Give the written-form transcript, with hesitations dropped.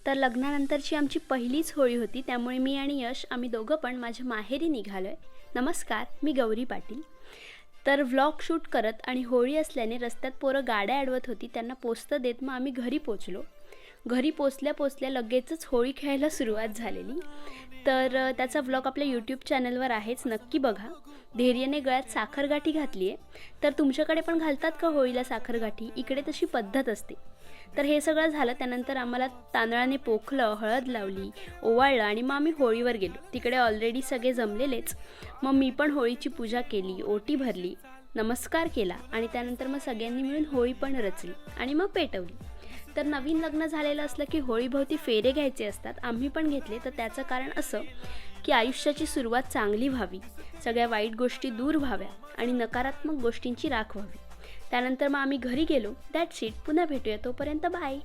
तर लग्नानंतरची आमची पहिलीच होळी होती, त्यामुळे मी आणि यश आम्ही दोघं पण माझ्या माहेरी निघालो आहे. नमस्कार, मी गौरी पाटील. तर व्लॉग शूट करत आणि होळी असल्याने रस्त्यात पोरं गाड्या अडवत होती, त्यांना पोचतं देत मग आम्ही घरी पोचलो. घरी पोचल्या लगेचच होळी खेळायला सुरुवात झालेली. तर त्याचा व्लॉग आपल्या यूट्यूब चॅनलवर आहेच, नक्की बघा. धैर्याने गळ्यात साखरगाठी घातली आहे. तर तुमच्याकडे पण घालतात का होळीला साखरगाठी? इकडे तशी पद्धत असते. तर हे सगळं झालं, त्यानंतर आम्हाला तांदळाने पोखलं, हळद लावली, ओवाळलं आणि मग आम्ही होळीवर गेलो. तिकडे ऑलरेडी सगळे जमलेलेच. मग मी पण होळीची पूजा केली, ओटी भरली, नमस्कार केला आणि त्यानंतर मग सगळ्यांनी मिळून होळी पण रचली आणि मग पेटवली. तर नवीन लग्न झालेलं असलं की होळीभोवती फेरे घ्यायचे असतात. आम्ही पण घेतले. तर त्याचं कारण असं की आयुष्याची सुरुवात चांगली व्हावी, सगळ्या वाईट गोष्टी दूर व्हाव्या आणि नकारात्मक गोष्टींची राख व्हावी. त्यानंतर मग आम्ही घरी गेलो. That's it. पुन्हा भेटूया. तोपर्यंत बाय.